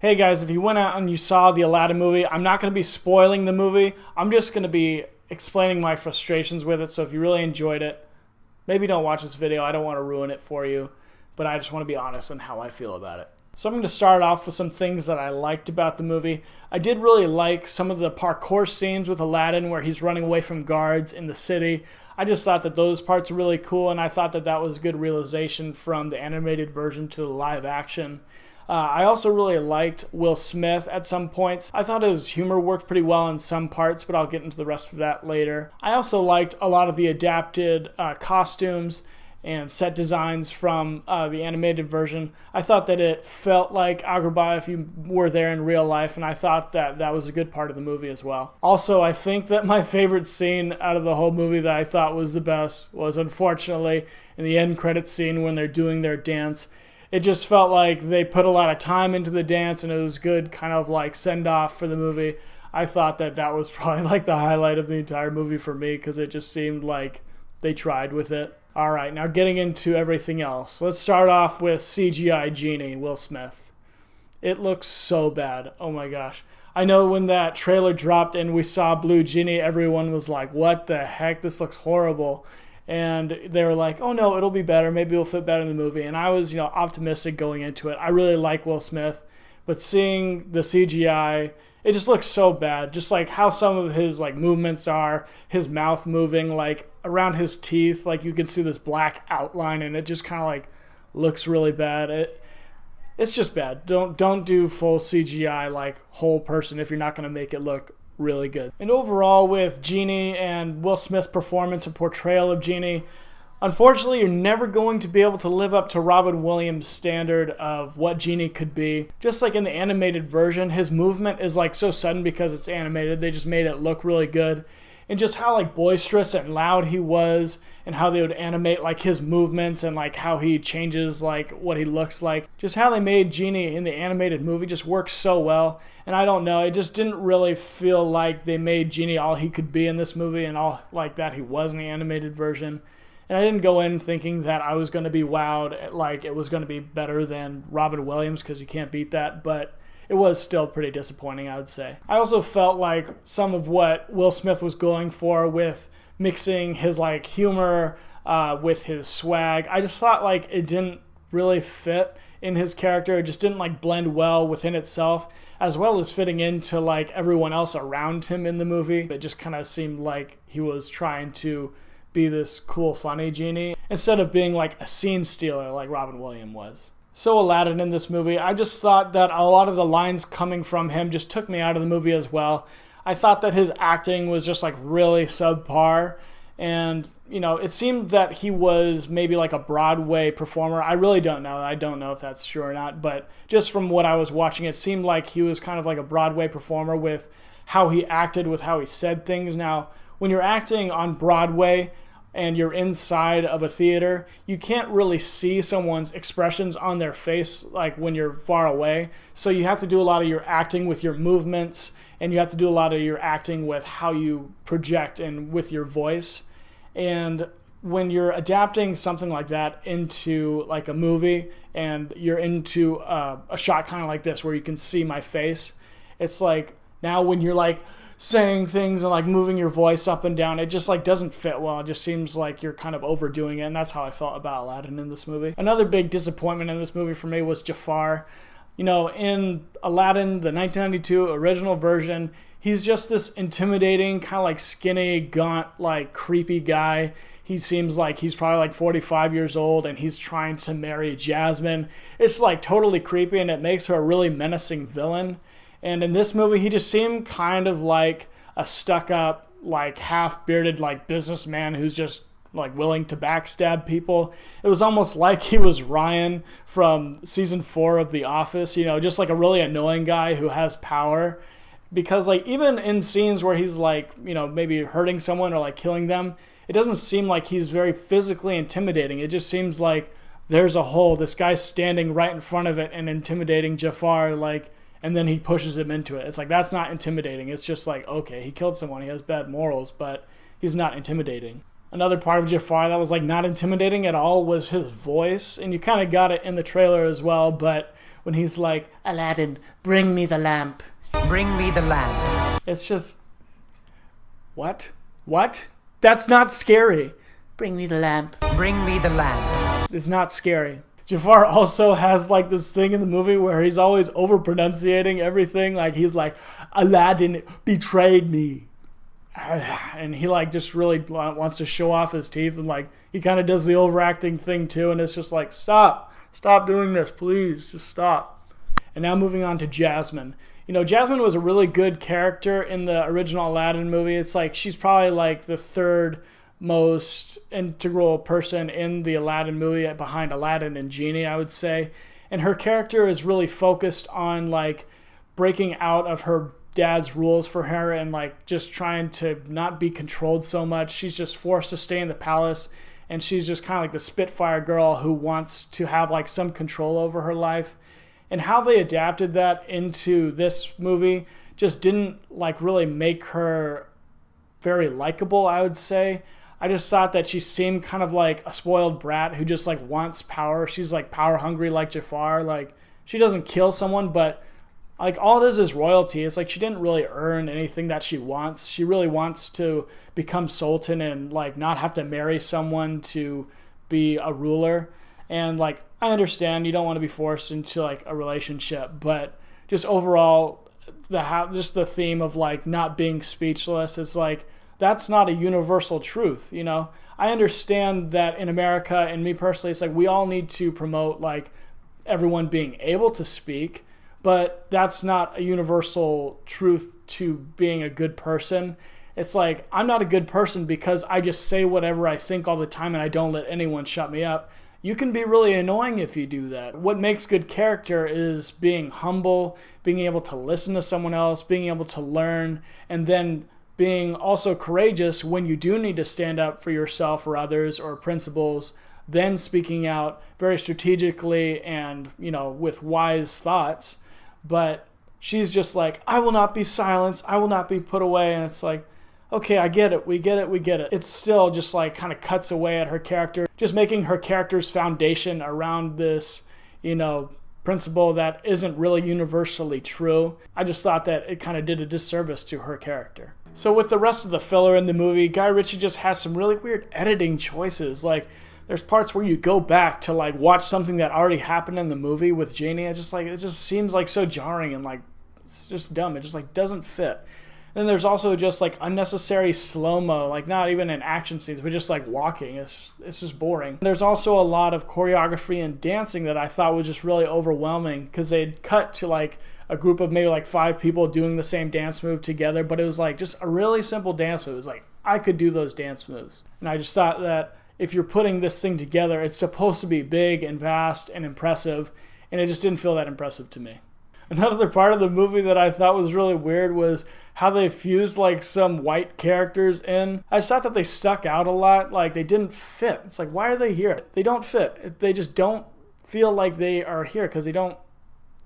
Hey guys, if you went out and you saw the Aladdin movie, I'm not going to be spoiling the movie. I'm just going to be explaining my frustrations with it. So if you really enjoyed it, maybe don't watch this video. I don't want to ruin it for you, but I just want to be honest on how I feel about it. So I'm going to start off with some things that I liked about the movie. I did really like some of the parkour scenes with Aladdin where he's running away from guards in the city. I just thought that those parts were really cool, and I thought that that was a good realization from the animated version to the live action. I also really liked Will Smith at some points. I thought his humor worked pretty well in some parts, but I'll get into the rest of that later. I also liked a lot of the adapted costumes and set designs from the animated version. I thought that it felt like Agrabah if you were there in real life, and I thought that that was a good part of the movie as well. Also, I think that my favorite scene out of the whole movie that I thought was the best was, unfortunately, in the end credits scene when they're doing their dance. It just felt like they put a lot of time into the dance, and it was good kind of like send-off for the movie. I thought that that was probably like the highlight of the entire movie for me because it just seemed like they tried with it. All right, now getting into everything else. Let's start off with CGI Genie, Will Smith. It looks so bad. Oh my gosh. I know when that trailer dropped and we saw Blue Genie, everyone was like, what the heck? This looks horrible. And they were like, oh no, it'll be better. Maybe it'll fit better in the movie. And I was, optimistic going into it. I really like Will Smith, but seeing the CGI, it just looks so bad. Just like how some of his movements are, his mouth moving, like around his teeth, like you can see this black outline, and it just kind of looks really bad. It's just bad. Don't do full CGI like whole person if you're not going to make it look really good. And overall, with Genie and Will Smith's performance and portrayal of Genie, unfortunately, you're never going to be able to live up to Robin Williams' standard of what Genie could be. Just like in the animated version, his movement is so sudden because it's animated. They just made it look really good. And just how boisterous and loud he was, and how they would animate his movements and how he changes what he looks like. Just how they made Genie in the animated movie just works so well. And I don't know, it just didn't really feel like they made Genie all he could be in this movie and all that he was in the animated version. And I didn't go in thinking that I was going to be wowed, it was going to be better than Robin Williams, because you can't beat that, but it was still pretty disappointing, I would say. I also felt like some of what Will Smith was going for with mixing his humor with his swag, I just thought it didn't really fit in his character. It just didn't blend well within itself, as well as fitting into everyone else around him in the movie. It just kind of seemed like he was trying to be this cool, funny Genie instead of being a scene stealer like Robin Williams was. So Aladdin in this movie, I just thought that a lot of the lines coming from him just took me out of the movie as well. I thought that his acting was just really subpar, and it seemed that he was maybe a Broadway performer. I really don't know. I don't know if that's true or not, but just from what I was watching, it seemed like he was kind of like a Broadway performer with how he acted, with how he said things. Now, when you're acting on Broadway and you're inside of a theater, you can't really see someone's expressions on their face when you're far away. So you have to do a lot of your acting with your movements, and you have to do a lot of your acting with how you project and with your voice. And when you're adapting something like that into a movie, and you're into a shot kind of like this where you can see my face, it's now when you're saying things and moving your voice up and down, it just doesn't fit well. It just seems like you're kind of overdoing it, and that's how I felt about Aladdin in this movie. Another big disappointment in this movie for me was Jafar. In Aladdin, the 1992 original version, he's just this intimidating, kind of skinny, gaunt, creepy guy. He seems like he's probably 45 years old, and he's trying to marry Jasmine. It's totally creepy, and it makes her a really menacing villain. And in this movie, he just seemed kind of like a stuck-up, half-bearded, businessman who's just, willing to backstab people. It was almost like he was Ryan from season 4 of The Office, just a really annoying guy who has power. Because, even in scenes where he's, maybe hurting someone or, killing them, it doesn't seem like he's very physically intimidating. It just seems like there's a hole. This guy's standing right in front of it and intimidating Jafar, and then he pushes him into it. It's that's not intimidating. It's just okay, he killed someone, he has bad morals, but he's not intimidating. Another part of Jafar that was not intimidating at all was his voice, and you kind of got it in the trailer as well, but when he's like, Aladdin, bring me the lamp. Bring me the lamp. It's just, what? What? That's not scary. Bring me the lamp. Bring me the lamp. It's not scary. Jafar also has like this thing in the movie where he's always over-pronunciating everything. Like he's like, Aladdin betrayed me. And he like just really wants to show off his teeth, and like he kind of does the overacting thing too, and it's just like, stop doing this, please, just stop. And now moving on to Jasmine. You know, Jasmine was a really good character in the original Aladdin movie. It's like she's probably like the third most integral person in the Aladdin movie behind Aladdin and Genie, I would say. And her character is really focused on like breaking out of her dad's rules for her and like just trying to not be controlled so much. She's just forced to stay in the palace, and she's just kind of like the Spitfire girl who wants to have like some control over her life. And how they adapted that into this movie just didn't like really make her very likable, I would say. I just thought that she seemed kind of like a spoiled brat who just like wants power. She's like power hungry like Jafar. Like she doesn't kill someone, but like all it is royalty. It's like she didn't really earn anything that she wants. She really wants to become sultan and like not have to marry someone to be a ruler. And like I understand you don't want to be forced into like a relationship, but just overall just the theme of like not being speechless, it's like that's not a universal truth, you know. I understand that in America, and me personally, it's like we all need to promote like everyone being able to speak, but that's not a universal truth to being a good person. It's like I'm not a good person because I just say whatever I think all the time and I don't let anyone shut me up. You can be really annoying if you do that. What makes good character is being humble, being able to listen to someone else, being able to learn, and then being also courageous when you do need to stand up for yourself or others or principles, then speaking out very strategically and, you know, with wise thoughts. But she's just like, I will not be silenced, I will not be put away. And it's like, okay, I get it, we get it. It's still just like kind of cuts away at her character, just making her character's foundation around this, you know, principle that isn't really universally true. I just thought that it kind of did a disservice to her character. So with the rest of the filler in the movie, Guy Ritchie just has some really weird editing choices. Like there's parts where you go back to like watch something that already happened in the movie with Genie. It just seems like so jarring and like it's just dumb. It just like doesn't fit. Then there's also just like unnecessary slow-mo, like not even in action scenes, but just like walking. It's just boring. There's also a lot of choreography and dancing that I thought was just really overwhelming because they'd cut to like a group of maybe like 5 people doing the same dance move together, but it was like just a really simple dance move. It was like I could do those dance moves. And I just thought that if you're putting this thing together, it's supposed to be big and vast and impressive, and it just didn't feel that impressive to me. Another part of the movie that I thought was really weird was how they fused like some white characters in. I just thought that they stuck out a lot. Like they didn't fit. It's like, why are they here? They don't fit. They just don't feel like they are here because they don't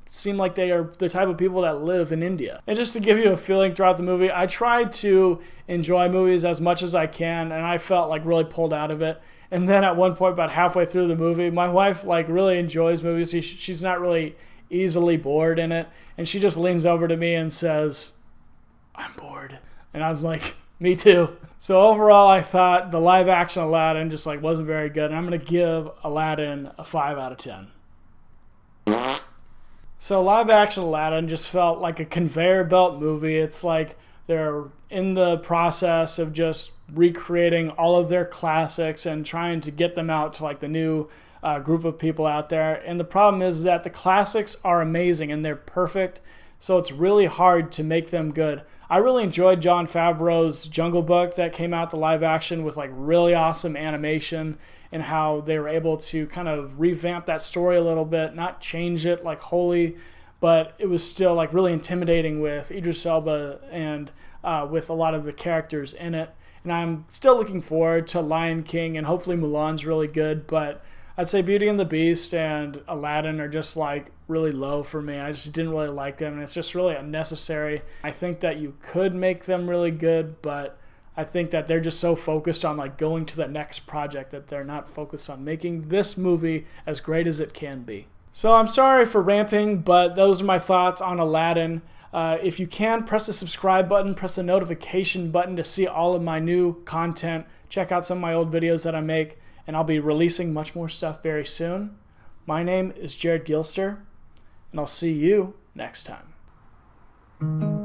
seem like they are the type of people that live in India. And just to give you a feeling throughout the movie, I tried to enjoy movies as much as I can, and I felt like really pulled out of it. And then at one point, about halfway through the movie, my wife like really enjoys movies. She's not really easily bored in it, and she just leans over to me and says, I'm bored. And I was like, me too. So overall, I thought the live action Aladdin just like wasn't very good, and I'm gonna give Aladdin a 5 out of 10. So live action Aladdin just felt like a conveyor belt movie. It's like they're in the process of just recreating all of their classics and trying to get them out to like the new group of people out there. And the problem is that the classics are amazing and they're perfect, so it's really hard to make them good. I really enjoyed Jon Favreau's Jungle Book that came out, the live action, with like really awesome animation and how they were able to kind of revamp that story a little bit, not change it like wholly, but it was still like really intimidating with Idris Elba and with a lot of the characters in it. And I'm still looking forward to Lion King, and hopefully Mulan's really good, but I'd say Beauty and the Beast and Aladdin are just like really low for me. I just didn't really like them, and it's just really unnecessary. I think that you could make them really good, but I think that they're just so focused on like going to the next project that they're not focused on making this movie as great as it can be. So I'm sorry for ranting, but those are my thoughts on Aladdin. If you can, press the subscribe button, press the notification button to see all of my new content. Check out some of my old videos that I make, and I'll be releasing much more stuff very soon. My name is Jared Gilster, and I'll see you next time.